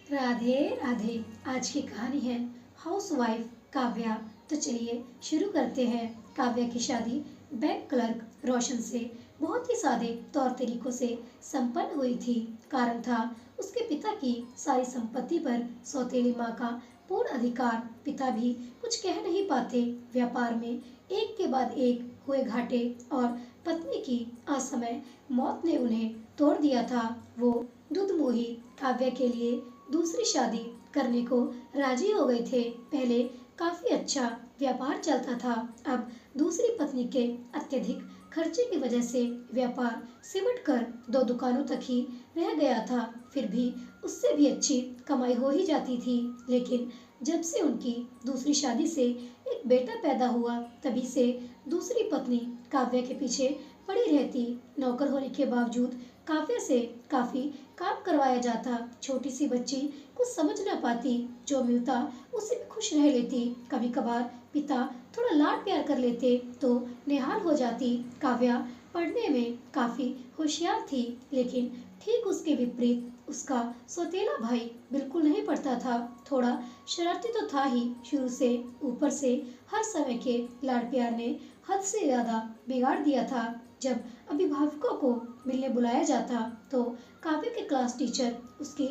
राधे राधे। आज की कहानी है हाउसवाइफ काव्या। तो चलिए शुरू करते हैं। काव्या की शादी बैंक क्लर्क रोशन से बहुत ही सादे तौर तरीकों से संपन्न हुई थी। कारण था उसके पिता की सारी संपत्ति पर सौतेली माँ का पूर्ण अधिकार। पिता भी कुछ कह नहीं पाते। व्यापार में एक के बाद एक हुए घाटे और पत्नी की असमय मौत ने उन्हें तोड़ दिया था। वो दुधमुही काव्या के लिए दूसरी शादी करने को राजी हो गए थे। पहले काफी अच्छा व्यापार चलता था। अब दूसरी पत्नी के अत्यधिक खर्चे की वजह से व्यापार सिमट कर दो दुकानों तक ही रह गया था। फिर भी उससे भी अच्छी कमाई हो ही जाती थी। लेकिन जब से उनकी दूसरी शादी से एक बेटा पैदा हुआ, तभी से दूसरी पत्नी काव्या के पीछे पड़ी रहती। नौकर होने के बावजूद काव्या से काफी काम करवाया जाता। छोटी सी बच्ची कुछ समझ ना पाती, जो मिलता उससे भी खुश रह लेती। कभी कभार पिता थोड़ा लाड प्यार कर लेते तो निहाल हो जाती। काव्या पढ़ने में काफी होशियार थी, लेकिन ठीक उसके विपरीत उसका सौतेला भाई बिल्कुल नहीं पढ़ता था। थोड़ा शरारती तो था ही शुरू से, ऊपर से हर समय के लाड प्यार ने हद से ज्यादा बिगाड़ दिया था। जब अभिभावकों को मिलने बुलाया जाता तो काव्य के क्लास टीचर उसकी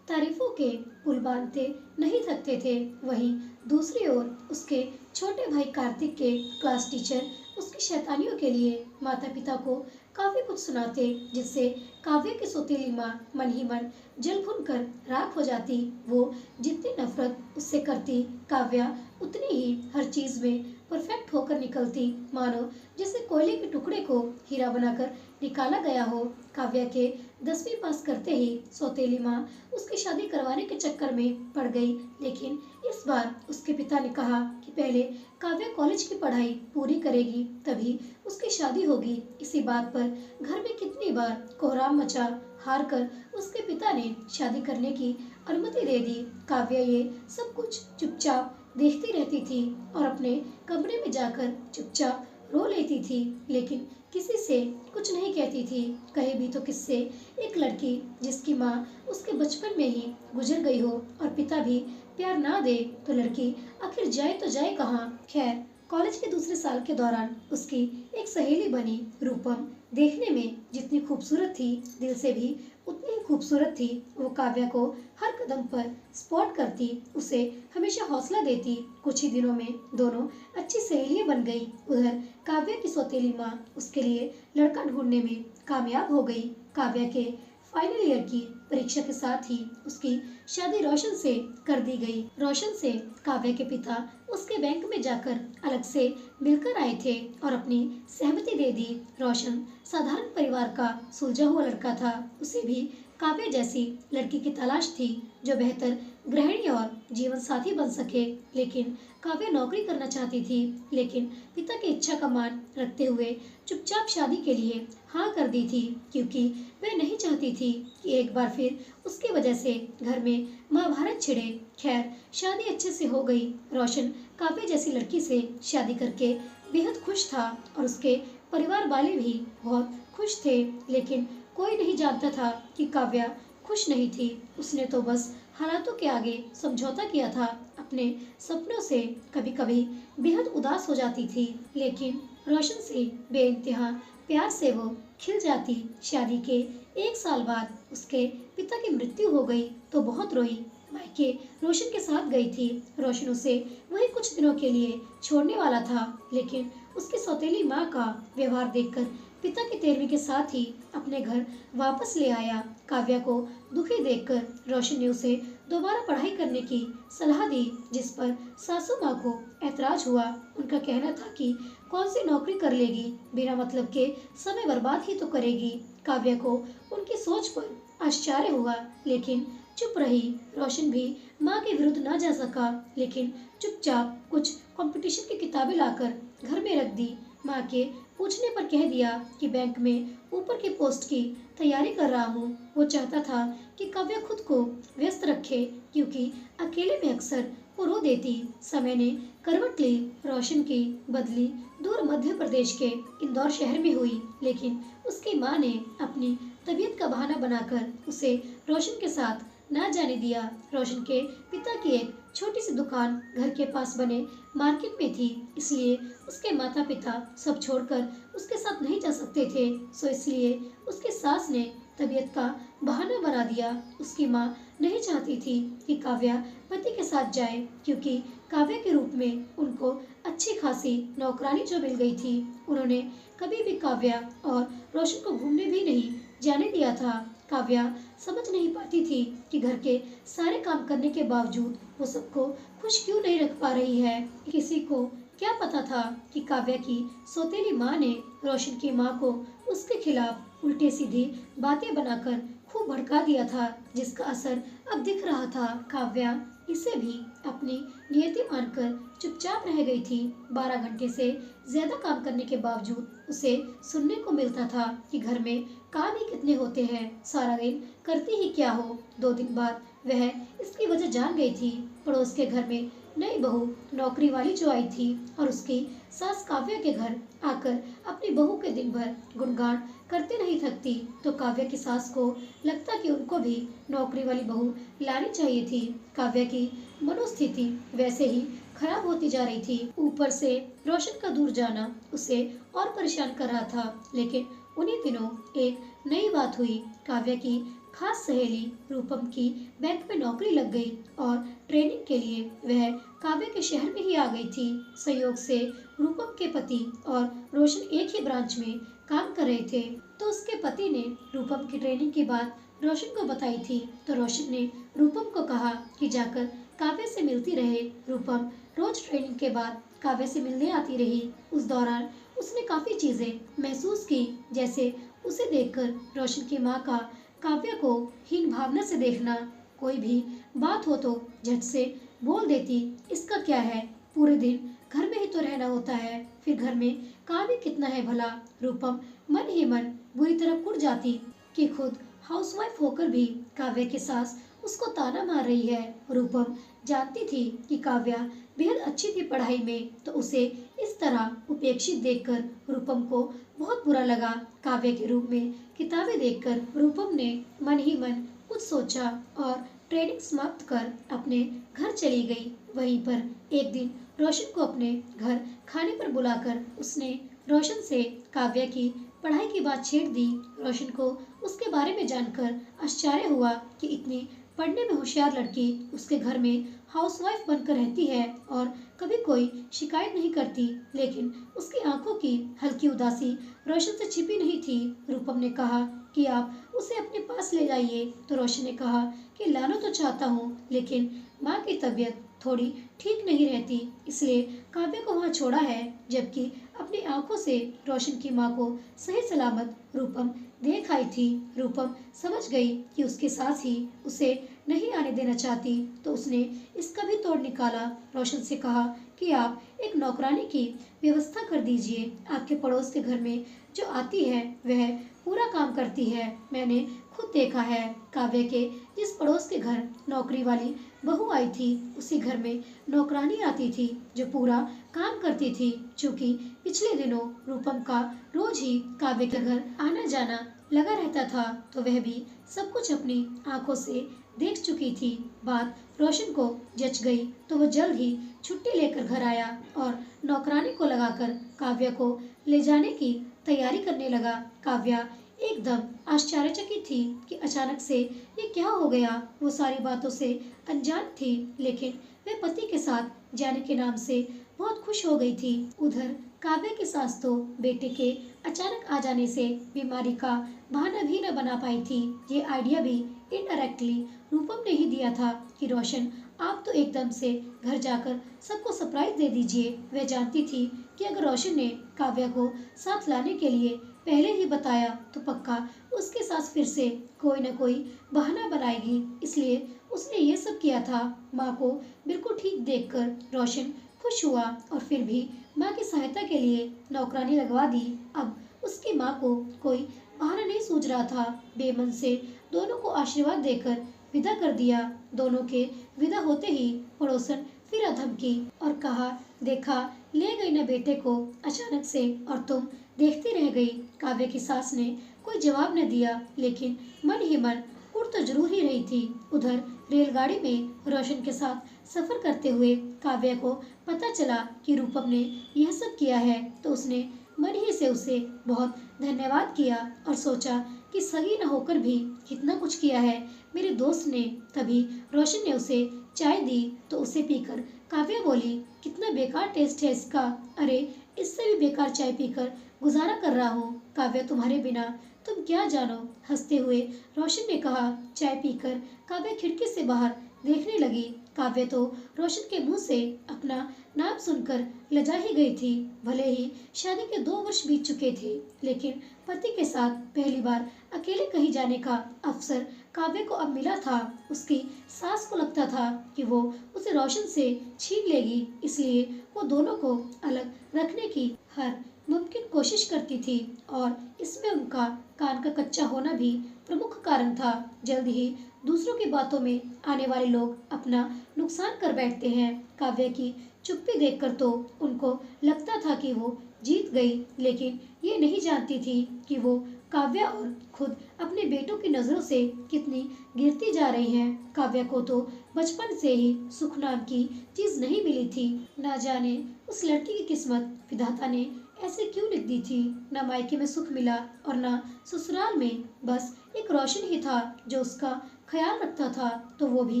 तारीफों के पुल बांधते नहीं थकते थे। वहीं दूसरी ओर उसके छोटे भाई कार्तिक के क्लास टीचर उसकी शैतानियों के लिए माता पिता को काफी कुछ सुनाते, जिससे काव्य की सौतेली माँ मन ही मन जल भुन कर राख हो जाती। वो जितनी नफरत उससे करती, काव्या उतनी ही हर चीज में परफेक्ट होकर निकलती, मानो जैसे कोयले के टुकड़े को हीरा बनाकर निकाला गया हो। काव्या के 10वीं पास करते ही सौतेली माँ उसकी शादी करवाने के चक्कर में पड़ गई। लेकिन इस बार उसके पिता ने कहा कि पहले काव्या कॉलेज की पढ़ाई पूरी करेगी, तभी उसकी शादी होगी। इसी बात पर घर में कितनी बार कोहराम मचा। हार कर उसके पिता ने शादी करने की अनुमति दे दी। काव्या ये सब कुछ चुपचाप देखती रहती थी और अपने कमरे में जाकर चुपचाप रो लेती थी, लेकिन किसी से कुछ नहीं कहती थी। कहे भी तो किससे। एक लड़की जिसकी माँ उसके बचपन में ही गुजर गई हो और पिता भी प्यार ना दे तो लड़की आखिर जाए तो जाए कहाँ। खैर, कॉलेज के दूसरे साल के दौरान उसकी एक सहेली बनी रूपम। देखने में जितनी खूबसूरत थी, दिल से भी उतनी ही खूबसूरत थी। वो काव्या को हर कदम पर स्पॉट करती, उसे हमेशा हौसला देती। कुछ ही दिनों में दोनों अच्छी सहेलियां बन गई। उधर काव्या की सौतेली माँ उसके लिए लड़का ढूंढने में कामयाब हो गई। काव्या के फाइनल ईयर की परीक्षा के साथ ही उसकी शादी रोशन से कर दी गई। रोशन से काव्या के पिता उसके बैंक में जाकर अलग से मिलकर आए थे और अपनी सहमति दे दी। रोशन साधारण परिवार का सुलझा हुआ लड़का था। उसे भी काव्या जैसी लड़की की तलाश थी, जो बेहतर गृहिणी और जीवन साथी बन सके। लेकिन काव्या नौकरी करना चाहती थी, लेकिन पिता की इच्छा का मान रखते हुए चुपचाप शादी के लिए हाँ कर दी थी, क्योंकि वह नहीं चाहती थी कि एक बार फिर उसकी वजह से घर में महाभारत छिड़े। खैर, शादी अच्छे से हो गई। रोशन काव्या जैसी लड़की से शादी करके बेहद खुश था और उसके परिवार वाले भी बहुत खुश थे। लेकिन कोई नहीं जानता था कि काव्या खुश नहीं थी। उसने तो बस हालातों के आगे समझौता किया था। अपने सपनों से कभी कभी बेहद उदास हो जाती थी, लेकिन रोशन से बेइंतहा प्यार से वो खिल जाती। शादी के 1 साल बाद उसके पिता की मृत्यु हो गई तो बहुत रोई। मायके रोशन के साथ गई थी। रोशन उसे वही कुछ दिनों के लिए छोड़ने वाला था, लेकिन उसकी सौतेली माँ का व्यवहार देखकर पिता की तेरहवीं के साथ ही अपने घर वापस ले आया। काव्या को दुखी देखकर रोशन ने उसे दोबारा पढ़ाई करने की सलाह दी, जिस पर सासू माँ को ऐतराज हुआ। उनका कहना था कि कौन सी नौकरी कर लेगी, बिना मतलब के समय बर्बाद ही तो करेगी। काव्या को उनकी सोच पर आश्चर्य हुआ, लेकिन चुप रही। रोशन भी माँ के विरुद्ध न जा सका, लेकिन चुपचाप कुछ कंपटीशन की किताबें लाकर घर में रख दी। माँ के पूछने पर कह दिया कि बैंक में ऊपर की पोस्ट की तैयारी कर रहा हूँ। वो चाहता था कि काव्या खुद को व्यस्त रखे, क्योंकि अकेले में अक्सर वो रो देती। समय ने करवट ली। रोशन की बदली दूर मध्य प्रदेश के इंदौर शहर में हुई, लेकिन उसकी माँ ने अपनी तबीयत का बहाना बनाकर उसे रोशन के साथ ना जाने दिया। रोशन के पिता की एक छोटी सी दुकान घर के पास बने मार्केट में थी, इसलिए उसके माता पिता सब छोड़कर उसके साथ नहीं जा सकते थे। सो इसलिए उसकी सास ने तबीयत का बहाना बना दिया। उसकी माँ नहीं चाहती थी कि काव्या पति के साथ जाए, क्योंकि काव्या के रूप में उनको अच्छी खासी नौकरानी जो मिल गई थी। उन्होंने कभी भी काव्या और रोशन को घूमने भी नहीं जाने दिया था। काव्या समझ नहीं पाती थी कि घर के सारे काम करने के बावजूद वो सबको खुश क्यों नहीं रख पा रही है। किसी को क्या पता था कि काव्या की सौतेली माँ ने रोशन की माँ को उसके खिलाफ उल्टे सीधी बातें बनाकर खूब भड़का दिया था, जिसका असर अब दिख रहा था। काव्या इसे भी अपनी नियति मानकर चुपचाप रह गई थी। 12 घंटे से ज्यादा काम करने के बावजूद उसे सुनने को मिलता था कि घर में काम ही कितने होते हैं, सारा दिन करती ही क्या हो। 2 दिन बाद वह इसकी वजह जान गई थी। पड़ोस के घर में नई बहू नौकरी वाली जो आई थी और उसकी सास काव्या के घर आकर अपनी बहू के दिन भर गुणगान करते नहीं थकती, तो काव्या की सास को लगता कि उनको भी नौकरी वाली बहू लानी चाहिए थी। काव्या की मनोस्थिति वैसे ही खराब होती जा रही थी। ऊपर से रोशन का दूर जाना उसे और परेशान कर रहा था। लेकिन उन्हीं दिनों एक नई बात हुई। काव्या की खास सहेली रूपम की बैंक में नौकरी लग गई और ट्रेनिंग के लिए वह काव्या के शहर में ही आ गई थी। संयोग से रूपम के पति और रोशन एक ही ब्रांच में काम कर रहे थे, तो उसके पति ने रूपम की ट्रेनिंग की बात रोशन को बताई थी। तो रोशन ने रूपम को कहा कि जाकर काव्या से मिलती रहे। रूपम रोज ट्रेनिंग के बाद काव्या से मिलने आती रही। उस दौरान उसने काफी चीजें महसूस की, जैसे उसे देखकर रोशन की माँ का काव्या को हीन भावना से देखना, कोई भी बात हो तो झट से बोल देती, इसका क्या है, पूरे दिन घर में ही तो रहना होता है, फिर घर में काम ही कितना है भला। रूपम मन ही मन बुरी तरह कुढ़ जाती कि खुद हाउसवाइफ होकर भी काव्या की सास उसको ताना मार रही है। रूपम जानती थी कि काव्या बेहद अच्छी थी पढ़ाई में, तो उसे इस तरह उपेक्षित देखकर रूपम को बहुत बुरा लगा। काव्या के रूप में किताबें देखकर रूपम ने मन ही मन कुछ सोचा और ट्रेनिंग समाप्त कर अपने घर चली गई। वहीं पर एक दिन रोशन को अपने घर खाने पर बुलाकर उसने रोशन से काव्या की पढ़ाई की बात छेड़ दी। रोशन को उसके बारे में जानकर आश्चर्य हुआ कि इतनी पढ़ने में होशियार लड़की उसके घर में हाउसवाइफ बनकर रहती है और कभी कोई शिकायत नहीं करती। लेकिन उसकी आंखों की हल्की उदासी रोशन से छिपी नहीं थी। रूपम ने कहा कि आप उसे अपने पास ले जाइए, तो रोशन ने कहा कि लाना तो चाहता हूँ, लेकिन माँ की तबीयत थोड़ी ठीक नहीं रहती, इसलिए काव्या को वहाँ छोड़ा है। जबकि अपनी आंखों से रोशन की माँ को सही सलामत रूपम देख आई थी। रूपम समझ गई कि उसकी सास ही उसे नहीं आने देना चाहती, तो उसने इसका भी तोड़ निकाला। रोशन से कहा कि आप एक नौकरानी की व्यवस्था कर दीजिए। आपके पड़ोस के घर में जो आती है वह पूरा काम करती है, मैंने खुद देखा है। काव्या के जिस पड़ोस के घर नौकरी वाली बहू आई थी, उसी घर में नौकरानी आती थी जो पूरा काम करती थी। चूँकि पिछले दिनों रूपम का रोज ही काव्या के घर आना जाना लगा रहता था, तो वह भी सब कुछ अपनी आंखों से देख चुकी थी। बात रोशन को जच गई, तो वह जल्द ही छुट्टी लेकर घर आया और नौकरानी को लगाकर काव्या को ले जाने की तैयारी करने लगा। काव्या एकदम आश्चर्यचकित थी कि अचानक से ये क्या हो गया। वो सारी बातों से अनजान थी, लेकिन वह पति के साथ जाने के नाम से बहुत खुश हो गई थी। उधर काव्या की सास तो बेटे के अचानक आ जाने से बीमारी का बहाना भी न बना पाई थी। ये आइडिया भी इनडायरेक्टली रूपम ने ही दिया था कि रोशन आप तो एकदम से घर जाकर सबको सरप्राइज दे दीजिए। वह जानती थी कि अगर रोशन ने काव्या को साथ लाने के लिए पहले ही बताया तो पक्का उसके सास फिर से कोई न कोई बहाना बनाएगी, इसलिए उसने ये सब किया था। माँ को बिल्कुल ठीक देखकर रोशन खुश हुआ और फिर भी माँ की सहायता के लिए नौकरानी लगवा दी। अब उसकी माँ को कोई बहाना नहीं सूझ रहा था। बेमन से दोनों को आशीर्वाद देकर विदा कर दिया। दोनों के विदा होते ही पड़ोसन फिर अधमकी और कहा, देखा ले गई न बेटे को अचानक से, और तुम देखती रह गई। काव्या की सास ने कोई जवाब न दिया, लेकिन मन ही मन कुढ़ तो जरूर ही रही थी। उधर रेलगाड़ी में रोशन के साथ सफर करते हुए काव्या को पता चला कि रूपम ने यह सब किया है, तो उसने मन ही से उसे बहुत धन्यवाद किया और सोचा कि सगी न होकर भी कितना कुछ किया है मेरे दोस्त ने। तभी रोशन ने उसे चाय दी तो उसे पीकर काव्या बोली, कितना बेकार टेस्ट है इसका। अरे इससे भी बेकार चाय पीकर गुजारा कर रहा हूँ काव्या तुम्हारे बिना, तुम क्या जानो। हंसते हुए रोशन ने कहा। चाय पीकर काव्या खिड़की से बाहर देखने लगी। काव्या तो रोशन के मुंह से अपना नाम सुनकर लजा ही गई थी। भले ही शादी के 2 वर्ष बीत चुके थे, लेकिन पति के साथ पहली बार अकेले कहीं जाने का अवसर काव्या को अब मिला था। उसकी सास को लगता था कि वो उसे रोशन से छीन लेगी, इसलिए वो दोनों को अलग रखने की हर मुमकिन कोशिश करती थी और इसमें उनका कान का कच्चा होना भी प्रमुख कारण था। जल्द ही दूसरों की बातों में आने वाले लोग अपना नुकसान कर बैठते हैं। काव्या की चुप्पी देखकर तो उनको लगता था कि वो जीत गई, लेकिन ये नहीं जानती थी कि वो काव्या और खुद अपने बेटों की नजरों से कितनी गिरती जा रही हैं। काव्या को तो बचपन से ही सुख नाम की चीज नहीं मिली थी। ना जाने उस लड़की की किस्मत विधाता ने ऐसे क्यों लिख दी थी। न मायके में सुख मिला और न ससुराल में, बस एक रोशन ही था जो उसका ख्याल रखता था, तो वो भी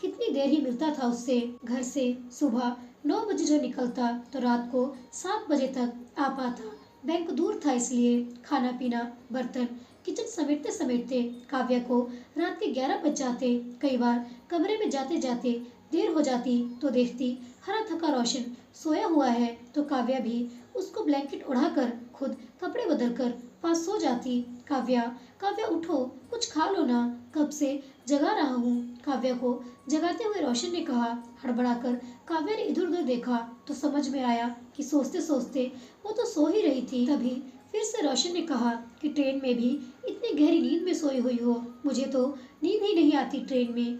कितनी देर ही मिलता था उससे। घर से सुबह 9 बजे जो निकलता तो रात को 7 बजे तक आ पाता। बैंक दूर था, इसलिए खाना पीना बर्तन किचन समेटते समेटते काव्या को रात के 11 बज जाते। कई बार कमरे में जाते जाते देर हो जाती तो देखती हरा थका रोशन सोया हुआ है, तो काव्या भी उसको ब्लैंकेट उड़ाकर खुद कपड़े बदलकर पास सो जाती। काव्या काव्या उठो, कुछ खा लो ना, कब से जगा रहा हूँ। काव्या को जगाते हुए रोशन ने कहा। हड़बड़ाकर काव्या ने इधर उधर देखा तो समझ में आया कि सोचते सोचते वो तो सो ही रही थी। तभी फिर से रोशन ने कहा कि ट्रेन में भी इतनी गहरी नींद में सोई हुई हो, मुझे तो नींद ही नहीं आती ट्रेन में।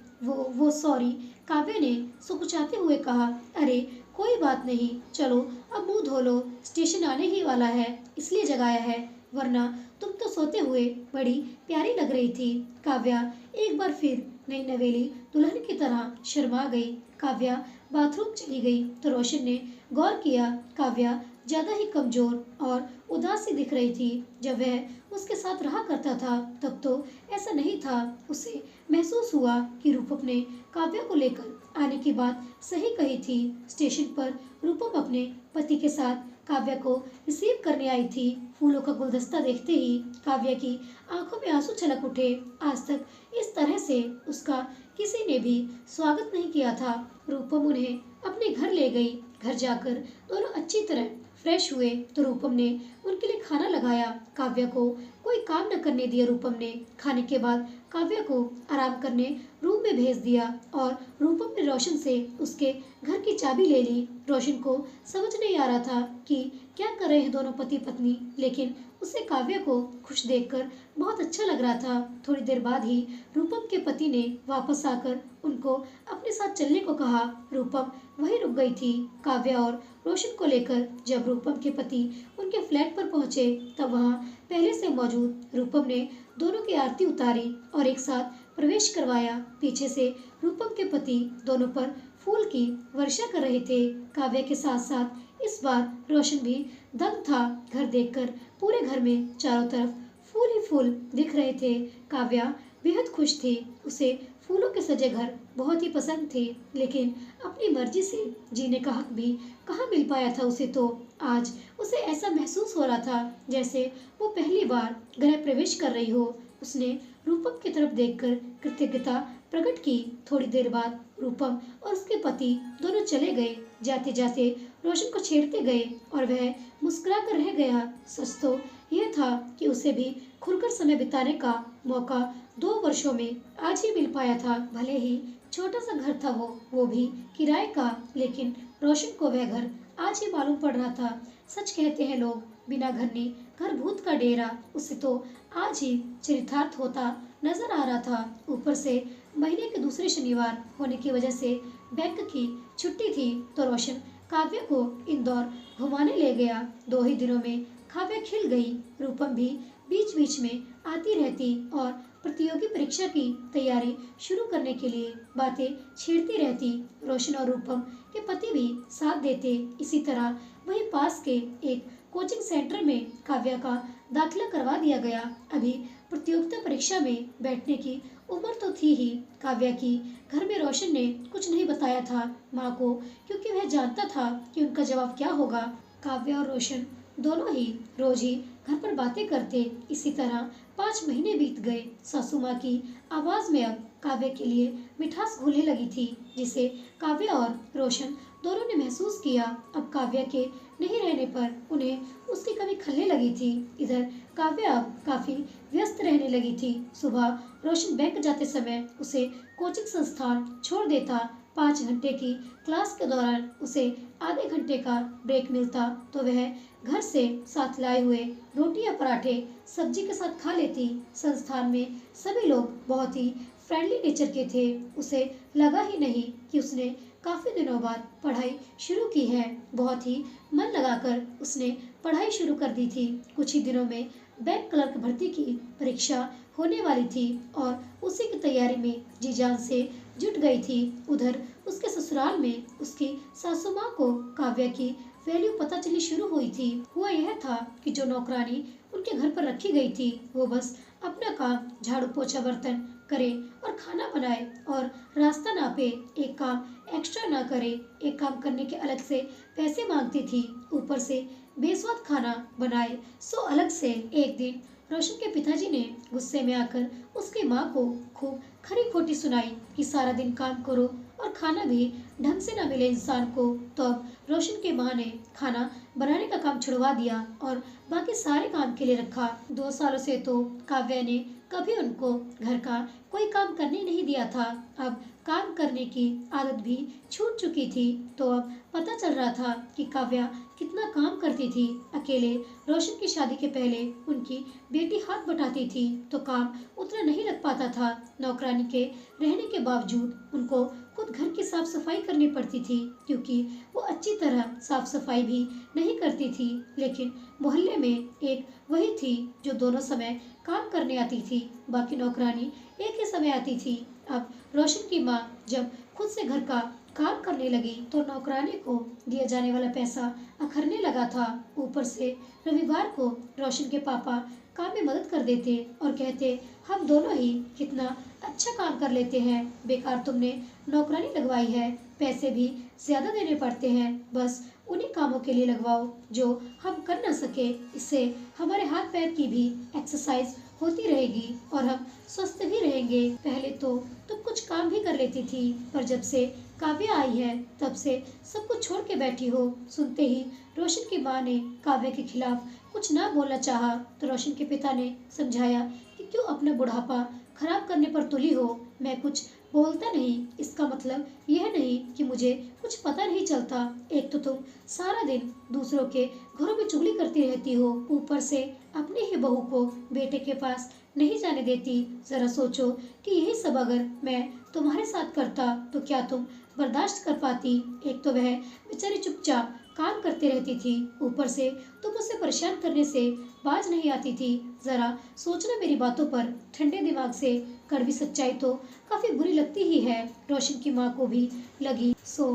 वो सॉरी, काव्या ने सुकुचाते हुए कहा। अरे कोई बात नहीं, चलो अब मुंह धो लो, स्टेशन आने ही वाला है इसलिए जगाया है, वरना तुम तो सोते हुए बड़ी प्यारी लग रही थी। काव्या एक बार फिर नई नवेली दुल्हन की तरह शर्मा गई। काव्या बाथरूम चली गई तो रोशन ने गौर किया काव्या ज्यादा ही कमजोर और उदास सी दिख रही थी। जब वह उसके साथ रहा करता था तब तो ऐसा नहीं था। उसे महसूस हुआ कि रूपम ने काव्या को लेकर आने की बात सही कही थी। स्टेशन पर रूपम अपने पति के साथ काव्या को रिसीव करने आई थी। फूलों का गुलदस्ता देखते ही काव्या की आंखों में आंसू छलक उठे। आज तक इस तरह से उसका किसी ने भी स्वागत नहीं किया था। रूपम उन्हें अपने घर ले गई। घर जाकर दोनों अच्छी तरह फ्रेश हुए तो रूपम ने उनके लिए खाना लगाया। काव्या को कोई काम न करने दिया। रूपम ने खाने के बाद काव्या को आराम करने रूम में भेज दिया और रूपम ने रोशन से उसके घर की चाबी ले ली। रोशन को समझ नहीं आ रहा था कि क्या कर रहे हैं दोनों पति पत्नी, लेकिन उसे काव्या को खुश देखकर बहुत अच्छा लग रहा था। थोड़ी देर बाद ही रूपम के पति ने वापस आकर उनको अपने साथ चलने को कहा। रूपम वहीं रुक गई थी काव्या और रोशन को लेकर। जब रूपम के पति उनके फ्लैट पर पहुंचे तब वहां पहले से मौजूद रूपम ने दोनों की आरती उतारी और एक साथ प्रवेश करवाया। पीछे से रूपम के पति दोनों पर फूल की वर्षा कर रहे थे। काव्या के साथ साथ इस बार रोशन भी दंग था। घर देखकर पूरे घर में चारों तरफ फूल ही फूल दिख रहे थे। काव्या बेहद खुश थी। उसे फूलों के सजे घर बहुत ही पसंद थे, लेकिन अपनी मर्जी से जीने का हक भी कहाँ मिल पाया था उसे। तो आज उसे ऐसा महसूस हो रहा था जैसे वो पहली बार गृह प्रवेश कर रही हो। उसने रूपम की तरफ देखकर कृतज्ञता प्रकट की। थोड़ी देर बाद रूपम और उसके पति दोनों चले गए। जाते जाते रोशन को छेड़ते गए और वह मुस्कुरा कर रह गया। सच तो यह था कि उसे भी खुलकर समय बिताने का मौका 2 वर्षों में आज ही मिल पाया था। भले ही छोटा सा घर था वो भी किराए का, लेकिन रोशन को वह घर आज ही मालूम पड़ रहा था। सच कहते हैं लोग, बिना घर ने घर भूत का डेरा। उसे तो आज ही चरितार्थ होता नजर आ रहा था। ऊपर से महीने के दूसरे शनिवार होने की वजह से बैंक की छुट्टी थी, तो रोशन काव्या को इंदौर घुमाने ले गया। 2 ही दिनों में काव्या खिल गई। रूपम भी बीच बीच में आती रहती और प्रतियोगी परीक्षा की तैयारी शुरू करने के लिए बातें छेड़ती रहती। रोशन और रूपम के पति भी साथ देते। इसी तरह वहीं पास के एक कोचिंग सेंटर में काव्या का दाखिला करवा दिया गया। अभी प्रतियोगिता परीक्षा में बैठने की उम्र तो थी ही काव्या की। घर में रोशन ने कुछ नहीं बताया था माँ को, क्योंकि वह जानता था कि उनका जवाब क्या होगा। काव्या और रोशन दोनों ही रोज ही घर पर बातें करते। इसी तरह 5 महीने बीत गए। सासू माँ की आवाज में अब काव्या के लिए मिठास घुलने लगी थी, जिसे काव्या और रोशन दोनों ने महसूस किया। अब काव्या के नहीं रहने पर उन्हें उसकी कमी खलने लगी थी। इधर काव्या अब काफी व्यस्त रहने लगी थी। सुबह रोशन बैंक जाते समय उसे कोचिंग संस्थान छोड़ देता। 5 घंटे की क्लास के दौरान उसे आधे घंटे का ब्रेक मिलता तो वह घर से साथ लाए हुए रोटी या पराठे सब्जी के साथ खा लेती। संस्थान में सभी लोग बहुत ही फ्रेंडली नेचर के थे। उसे लगा ही नहीं कि उसने काफी दिनों बाद पढ़ाई शुरू की है। बहुत ही मन लगाकर उसने पढ़ाई शुरू कर दी थी। कुछ ही दिनों में बैंक क्लर्क भर्ती की परीक्षा होने वाली थी और उसी की तैयारी में जी जान से जुट गई थी। उधर उसके ससुराल में उसकी सासू माँ को काव्या की वैल्यू पता चली शुरू हुई थी। हुआ यह था कि जो नौकरानी उनके घर पर रखी गई थी वो बस अपना काम झाड़ू पोछा बर्तन करे और खाना बनाए और रास्ता नापे। एक काम एक्स्ट्रा ना करे। एक काम करने के अलग से पैसे मांगती थी, ऊपर से बेस्वाद खाना बनाए सो अलग से। एक दिन रोशन के पिताजी ने गुस्से में आकर उसकी माँ को खूब खरी खोटी सुनाई कि सारा दिन काम करो और खाना भी ढंग से न मिले इंसान को। तो अब रोशन की माँ ने खाना बनाने का काम छुड़वा दिया और बाकी सारे काम के लिए रखा। 2 सालों से तो काव्या ने कभी उनको घर का कोई काम करने नहीं दिया था। अब काम करने की आदत भी छूट चुकी थी तो अब पता चल रहा था कि काव्या कितना काम करती थी। अकेले रोशन की शादी के पहले उनकी बेटी हाथ बटाती थी तो काम उतना नहीं लग पाता था। नौकरानी के रहने के बावजूद उनको खुद घर की साफ सफाई करनी पड़ती थी, क्योंकि वो अच्छी तरह साफ सफाई भी नहीं करती थी। लेकिन मोहल्ले में एक वही थी जो दोनों समय काम करने आती थी, बाकी नौकरानी एक ही समय आती थी। अब रोशन की माँ जब खुद से घर का काम करने लगी तो नौकरानी को दिया जाने वाला पैसा अखरने लगा था। ऊपर से रविवार को रोशन के पापा काम में मदद कर देते और कहते हम दोनों ही कितना अच्छा काम कर लेते हैं, बेकार तुमने नौकरानी लगवाई है, पैसे भी ज्यादा देने पड़ते हैं, बस उन्हीं कामों के लिए लगवाओ जो हम कर ना सके। इससे हमारे हाथ पैर की भी एक्सरसाइज होती रहेगी और हम स्वस्थ भी रहेंगे। पहले तो तुम कुछ काम भी कर लेती थी, पर जब से काव्या आई है तब से सब कुछ छोड़ के बैठी हो। सुनते ही रोशन की माँ ने काव्या के खिलाफ कुछ ना बोलना चाहा तो रोशन के पिता ने समझाया कि क्यों अपना बुढ़ापा खराब करने पर तुली हो। मैं कुछ बोलता नहीं, इसका मतलब यह नहीं कि मुझे कुछ पता नहीं चलता। एक तो तुम सारा दिन दूसरों के घरों में चुगली करती रहती हो, ऊपर से अपनी ही बहू को बेटे के पास नहीं जाने देती। जरा सोचो कि यही सब अगर मैं तुम्हारे साथ करता तो क्या तुम बर्दाश्त कर पाती। एक तो वह बेचारी चुपचाप काम करती रहती थी, ऊपर से तुम उसे परेशान करने से बाज नहीं आती थी। जरा सोचना मेरी बातों पर ठंडे दिमाग से। कड़वी सच्चाई तो काफी बुरी लगती ही है, रोशन की माँ को भी लगी। सो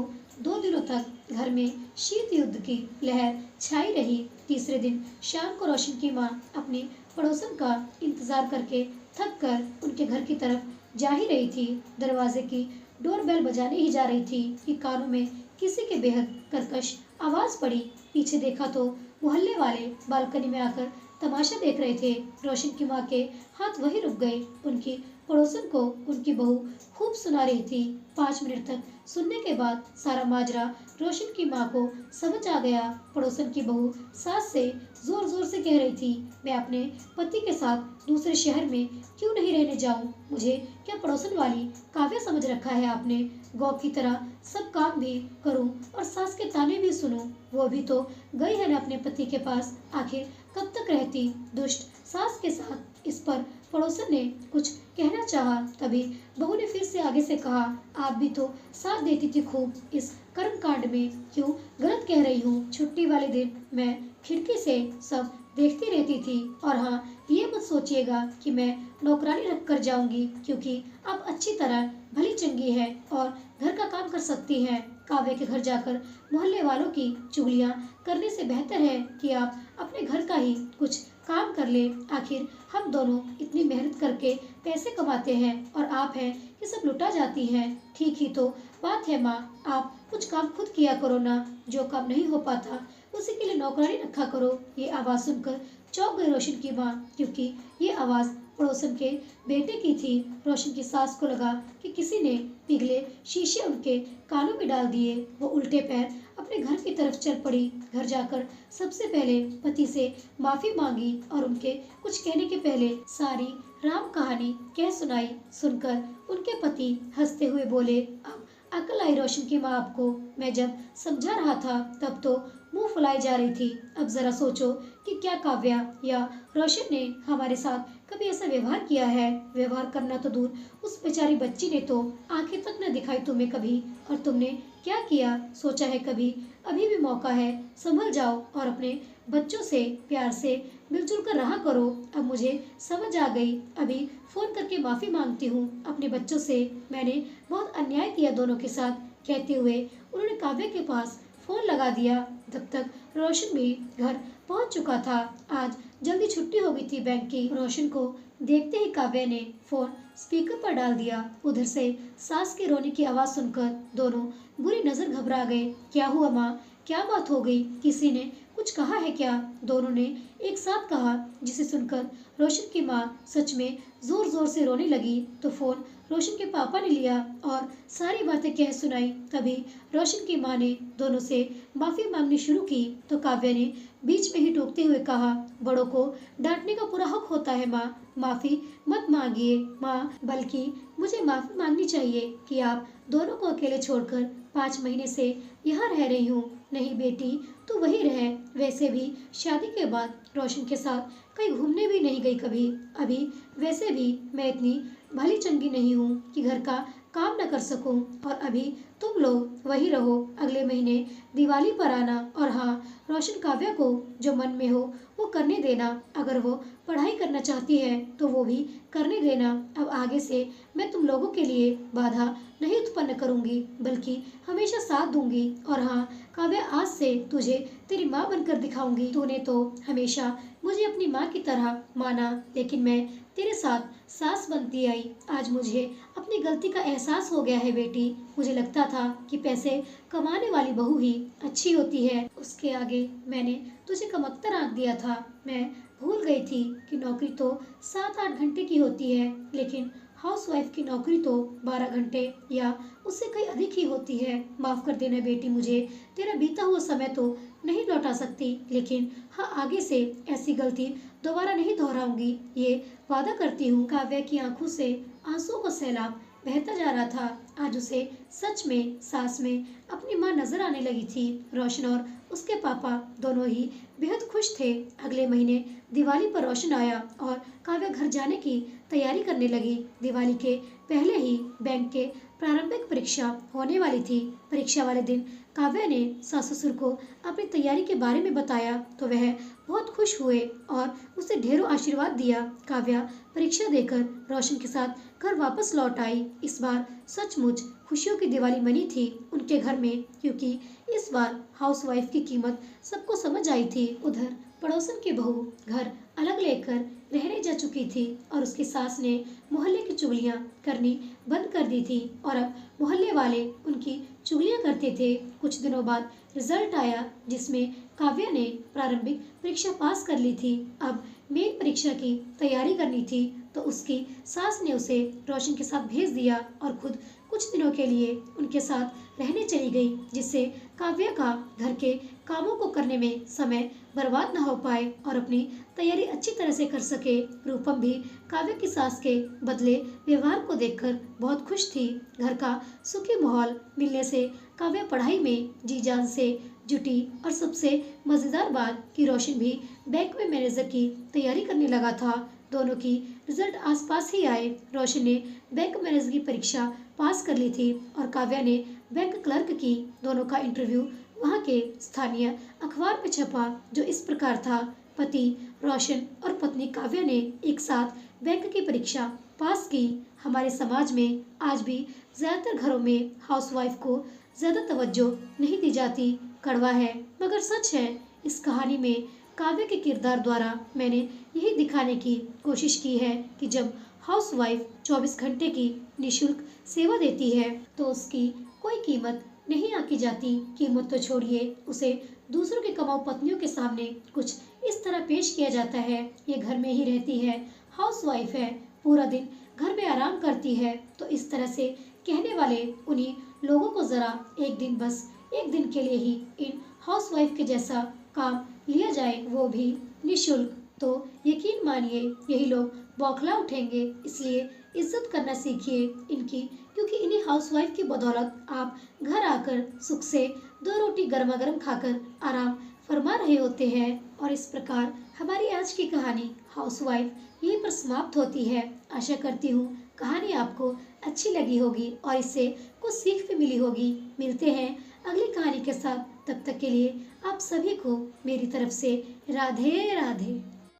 2 दिनों तक घर में शीत युद्ध की लहर छाई रही। तीसरे दिन शाम को रोशन की माँ अपनी पड़ोसन का इंतजार करके थक कर उनके घर की तरफ जा ही रही थी। दरवाजे की डोरबेल बजाने ही जा रही थी कि कानों में किसी के बेहद कर्कश आवाज पड़ी। पीछे देखा तो मोहल्ले वाले बालकनी में आकर तमाशा देख रहे थे। रोशन की माँ के हाथ वहीं रुक गए। उनकी पड़ोसन को उनकी बहू खूब सुना रही थी। 5 मिनट तक सुनने के बाद सारा माजरा रोशन की माँ को समझ आ गया। पड़ोसन की बहू सास से जोर जोर से कह रही थी, मैं अपने पति के साथ दूसरे शहर में क्यों नहीं रहने जाऊं? मुझे क्या पड़ोसन वाली काव्या समझ रखा है आपने? गौ की तरह सब काम भी करूं और सास के ताने भी सुनूं? वो भी तो गई है ना अपने पति के पास, आखिर कब तक रहती दुष्ट सास के साथ। इस पर पड़ोसन ने कुछ कहना चाहा, तभी बहू ने फिर से आगे से कहा, आप भी तो साथ देती थी खूब इस कर्म कांड में, क्यों गलत कह रही हूँ? छुट्टी वाले दिन मैं खिड़की से सब देखती रहती थी। और हाँ, ये मत सोचिएगा कि मैं नौकरानी रख कर जाऊंगी, क्योंकि आप अच्छी तरह भली चंगी है और घर का काम कर सकती हैं। काव्या के घर जाकर मोहल्ले वालों की चुगलियां करने से बेहतर है कि आप अपने घर का ही कुछ काम कर ले। आखिर हम दोनों इतनी मेहनत करके पैसे कमाते हैं और आप हैं कि सब लुटा जाती हैं। ठीक ही तो बात है माँ, आप कुछ काम खुद किया करो ना। जो काम नहीं हो पाता उसी के लिए नौकरानी रखा करो। ये आवाज सुनकर चौंक गई रोशन की माँ, क्योंकि ये आवाज पड़ोसन के बेटे की थी। रोशन की सास को लगा कि किसी ने पिघले शीशे उनके कानों में डाल दिए। वो उल्टे पैर अपने घर की तरफ चल पड़ी। घर जाकर सबसे पहले पति से माफी मांगी और उनके कुछ कहने के पहले सारी राम कहानी कह सुनाई। सुनकर उनके पति हंसते हुए बोले, अब अकल आई रोशन की माँ आपको। मैं जब समझा रहा था तब तो मुंह फुलाई जा रही थी। अब जरा सोचो कि क्या काव्या या रोशन ने हमारे साथ कभी ऐसा व्यवहार किया है। व्यवहार करना तो दूर, उस बेचारी बच्ची ने तो आंखें तक न दिखाई तुम्हें कभी। और तुमने क्या किया, सोचा है कभी? अभी भी मौका है, संभल जाओ और अपने बच्चों से प्यार से मिलजुल कर रहा करो। अब मुझे समझ आ गई, अभी फोन करके माफी मांगती हूँ अपने बच्चों से। मैंने बहुत अन्याय किया दोनों के साथ। कहते हुए उन्होंने काव्या के पास फोन लगा दिया। तब तक रोशन भी घर पहुंच चुका था। आज जल्दी छुट्टी हो गई थी बैंक की। रोशन को देखते ही काव्या ने फोन स्पीकर पर डाल दिया। उधर से सास के रोने की आवाज सुनकर दोनों बुरी नजर घबरा गए। क्या हुआ माँ, क्या बात हो गई? किसी ने कुछ कहा है क्या? दोनों ने एक साथ कहा, जिसे सुनकर रोशन की माँ सच में जोर जोर से रोने लगी। तो फोन रोशन के पापा ने लिया और सारी बातें कह सुनाई। तभी रोशन की माँ ने दोनों से माफी मांगनी शुरू की। तो काव्या ने बीच में ही टोकते हुए कहा, बड़ों को डांटने का पूरा हक होता है माँ, माफी मत मांगिए माँ, बल्कि मुझे माफी मांगनी चाहिए कि आप दोनों को अकेले छोड़कर 5 महीने से यहाँ रह रही हूँ। नहीं बेटी, तू वही रहे। वैसे भी शादी के बाद रोशन के साथ कहीं घूमने भी नहीं गई कभी। अभी वैसे भी मैं इतनी भली चंगी नहीं हूँ कि घर का काम न कर सकूं। और अभी तुम लोग वही रहो, अगले महीने दिवाली पर आना। और हाँ, रोशन काव्या को जो मन में हो वो करने देना। अगर वो पढ़ाई करना चाहती है तो वो भी करने देना। अब आगे से मैं तुम लोगों के लिए बाधा नहीं उत्पन्न करूंगी, बल्कि हमेशा साथ दूंगी। और हाँ काव्या, आज से तुझे तेरी माँ बनकर दिखाऊंगी। तूने तो हमेशा मुझे अपनी माँ की तरह माना, लेकिन मैं तेरे साथ सास बनती आई। आज मुझे अपनी गलती का एहसास हो गया है बेटी। मुझे लगता था कि पैसे कमाने वाली बहू ही अच्छी होती है, उसके आगे मैंने तुझे कमतर आंक दिया था। मैं भूल गई थी कि नौकरी तो 7-8 घंटे की होती है, लेकिन हाउसवाइफ की नौकरी तो 12 घंटे या उससे कहीं अधिक ही होती है। माफ कर देना बेटी, मुझे तेरा बीता हुआ समय तो नहीं लौटा सकती, लेकिन हाँ, आगे से ऐसी गलती दोबारा नहीं दोहराऊंगी, ये वादा करती हूँ। काव्या की आंखों से आंसुओं का सैलाब बहता जा रहा था। आज उसे सच में सास में अपनी माँ नजर आने लगी थी। रोशन और उसके पापा दोनों ही बेहद खुश थे। अगले महीने दिवाली पर रोशन आया और काव्या घर जाने की तैयारी करने लगी। दिवाली के पहले ही बैंक के प्रारंभिक परीक्षा होने वाली थी। परीक्षा वाले दिन काव्या ने सास ससुर को अपनी तैयारी के बारे में बताया तो वह बहुत खुश हुए और उसे ढेरों आशीर्वाद दिया। काव्या परीक्षा देकर रोशन के साथ घर वापस लौट आई। इस बार सचमुच खुशियों की दिवाली मनी थी उनके घर में, क्योंकि इस बार हाउसवाइफ की कीमत सबको समझ आई थी। उधर पड़ोसन की बहू घर अलग लेकर रहने जा चुकी थी और उसकी सास ने मोहल्ले की चुगलियां करनी बंद कर दी थी और अब मोहल्ले वाले उनकी चुगलियां करते थे। कुछ दिनों बाद रिजल्ट आया, जिसमें काव्या ने प्रारंभिक परीक्षा पास कर ली थी। अब मेन परीक्षा की तैयारी करनी थी, तो उसकी सास ने उसे रोशन के साथ भेज दिया और खुद कुछ दिनों के लिए उनके साथ रहने चली गई, जिससे काव्या का घर के कामों को करने में समय बर्बाद न हो पाए और अपनी तैयारी अच्छी तरह से कर सके। रूपम भी काव्या की सास के बदले व्यवहार को देखकर बहुत खुश थी। घर का सुखी माहौल मिलने से काव्या पढ़ाई में जी जान से जुटी और सबसे मजेदार बात कि रोशन भी बैंक में मैनेजर की तैयारी करने लगा था। दोनों की रिजल्ट आसपास ही आए। रोशन ने बैंक मैनेजर की परीक्षा पास कर ली थी और काव्या ने बैंक क्लर्क की। दोनों का इंटरव्यू वहाँ के स्थानीय अखबार में छपा, जो इस प्रकार था, पति रोशन और पत्नी काव्या ने एक साथ बैंक की परीक्षा पास की। हमारे समाज में आज भी ज्यादातर घरों में हाउसवाइफ को ज्यादा तवज्जो नहीं दी जाती। कड़वा है मगर सच है। इस कहानी में काव्य के किरदार द्वारा मैंने यही दिखाने की कोशिश की है कि जब हाउसवाइफ 24 घंटे की निःशुल्क सेवा देती है तो उसकी कोई कीमत नहीं आंकी जाती। कीमत तो छोड़िए, उसे दूसरों की कमाऊ पत्नियों के सामने कुछ इस तरह पेश किया जाता है। ये घर में ही रहती है, हाउसवाइफ है, पूरा दिन घर में आराम करती है, तो इस तरह से कहने वाले उन्हीं लोगों को जरा एक दिन, बस एक दिन के लिए ही इन हाउसवाइफ के जैसा काम लिया जाए, वो भी निःशुल्क, तो यकीन मानिए यही लोग बौखला उठेंगे। इसलिए इज्जत करना सीखिए इनकी, क्योंकि इन्हीं हाउसवाइफ की बदौलत आप घर आकर सुख से 2 रोटी गर्मा गर्म खाकर आराम फरमा रहे होते हैं। और इस प्रकार हमारी आज की कहानी हाउसवाइफ यहीं पर समाप्त होती है। आशा करती हूँ कहानी आपको अच्छी लगी होगी और इससे कुछ सीख भी मिली होगी। मिलते हैं अगली कहानी के साथ, तब तक के लिए आप सभी को मेरी तरफ से राधे राधे।